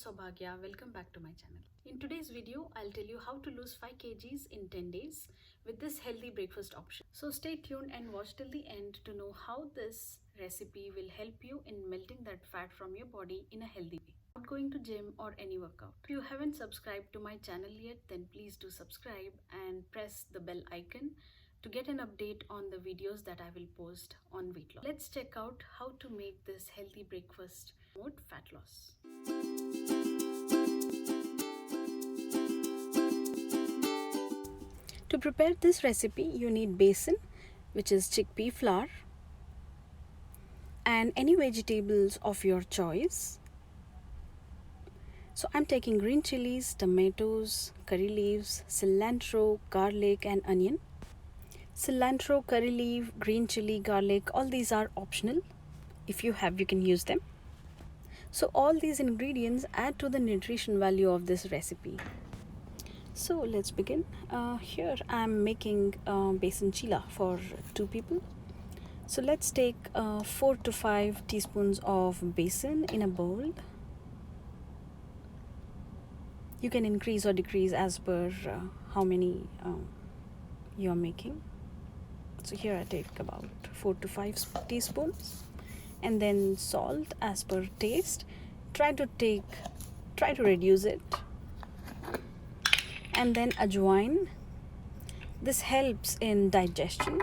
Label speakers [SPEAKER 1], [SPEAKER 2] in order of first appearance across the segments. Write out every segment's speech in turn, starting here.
[SPEAKER 1] Saubhagya. Welcome back to my channel. In today's video, I'll tell you how to lose 5 kgs in 10 days with this healthy breakfast option. So stay tuned and watch till the end to know how this recipe will help you in melting that fat from your body in a healthy way. Not going to gym or any workout. If you haven't subscribed to my channel yet, then please do subscribe and press the bell icon to get an update on the videos that I will post on weight loss. Let's check out how to make this healthy breakfast promote fat loss. To prepare this recipe, you need besan, which is chickpea flour, and any vegetables of your choice. So I'm taking green chilies, tomatoes, curry leaves, cilantro, garlic and onion. Cilantro, curry leaf, green chili, garlic, all these are optional. If you have, you can use them. So all these ingredients add to the nutrition value of this recipe. So let's begin. Here I'm making Besan Chilla for 2 people. So let's take 4 to 5 teaspoons of besan in a bowl. You can increase or decrease as per how many you're making. So here I take about 4 to 5 teaspoons, and then salt as per taste. Try to reduce it. And then ajwain. This helps in digestion.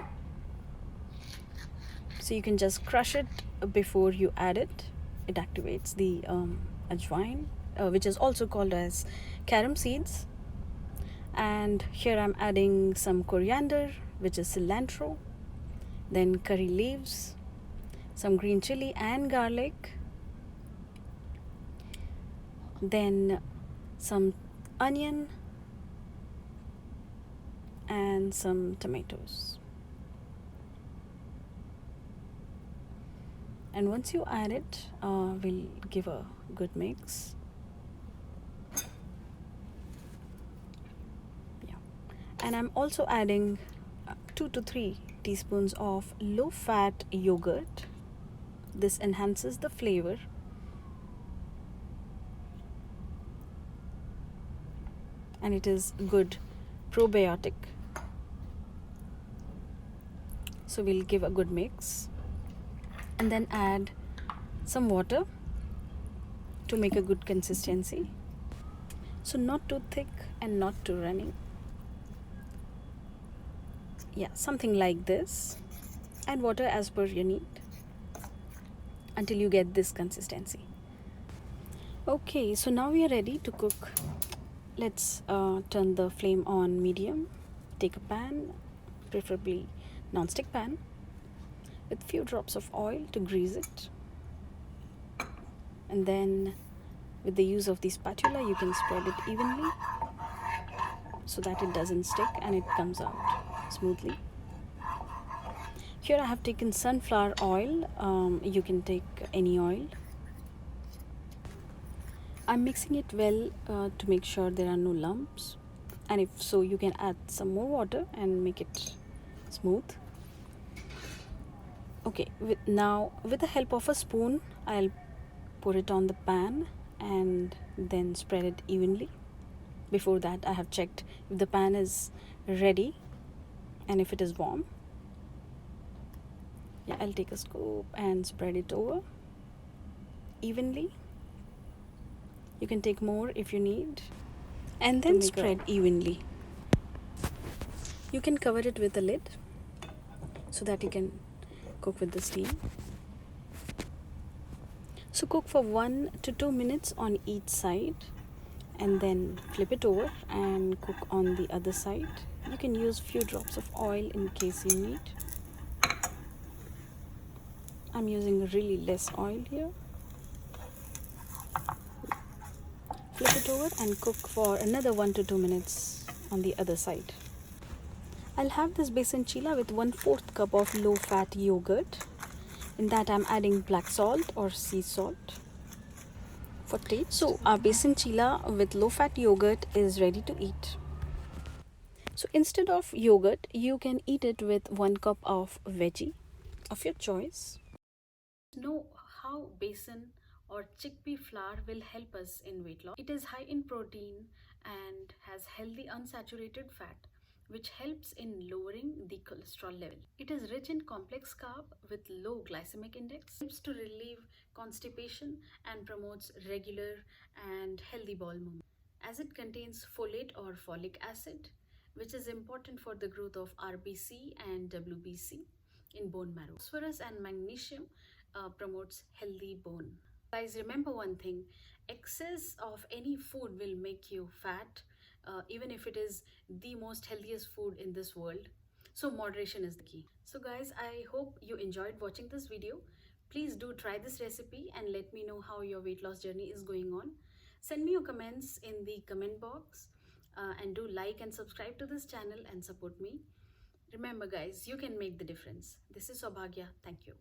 [SPEAKER 1] So you can just crush it before you add it. It activates the ajwain, which is also called as carom seeds. And here I'm adding some coriander, which is cilantro, then curry leaves, some green chili and garlic, then some onion and some tomatoes. And once you add it, we'll give a good mix. Yeah. And I'm also adding 2 to 3 teaspoons of low-fat yogurt. This enhances the flavor. And it is good probiotic. So we'll give a good mix. And then add some water to make a good consistency. So not too thick and not too runny. Yeah, something like this. Add water as per your need until you get this consistency. Okay, so now we are ready to cook. Let's turn the flame on medium. Take a pan, preferably non-stick pan, with few drops of oil to grease it. And then with the use of the spatula, you can spread it evenly so that it doesn't stick and it comes out smoothly. Here I have taken sunflower oil. You can take any oil. I'm mixing it well to make sure there are no lumps, and if so, you can add some more water and make it smooth. Okay, now with the help of a spoon, I'll pour it on the pan and then spread it evenly. Before that, I have checked if the pan is ready and if it is warm. Yeah, I'll take a scoop and spread it over evenly. You can take more if you need, and then spread evenly. You can cover it with a lid so that you can cook with the steam. So cook for 1 to 2 minutes on each side, and then flip it over and cook on the other side. You can use few drops of oil in case you need. I'm using really less oil here. Flip it over and cook for another 1 to 2 minutes on the other side. I'll have this Besan Chilla with 1/4 cup of low-fat yogurt. In that I'm adding black salt or sea salt for taste. So our Besan Chilla with low-fat yogurt is ready to eat. So instead of yogurt, you can eat it with 1 cup of veggie of your choice. Know how besan or chickpea flour will help us in weight loss. It is high in protein and has healthy unsaturated fat, which helps in lowering the cholesterol level. It is rich in complex carb with low glycemic index, helps to relieve constipation and promotes regular and healthy bowel movement, as it contains folate or folic acid, which is important for the growth of RBC and WBC in bone marrow. Phosphorus and magnesium promotes healthy bone. Guys, remember one thing: excess of any food will make you fat, even if it is the most healthiest food in this world. So moderation is the key. So guys, I hope you enjoyed watching this video. Please do try this recipe and let me know how your weight loss journey is going on. Send me your comments in the comment box, and do like and subscribe to this channel and support me. Remember guys, you can make the difference. This is Saubhagya. Thank you.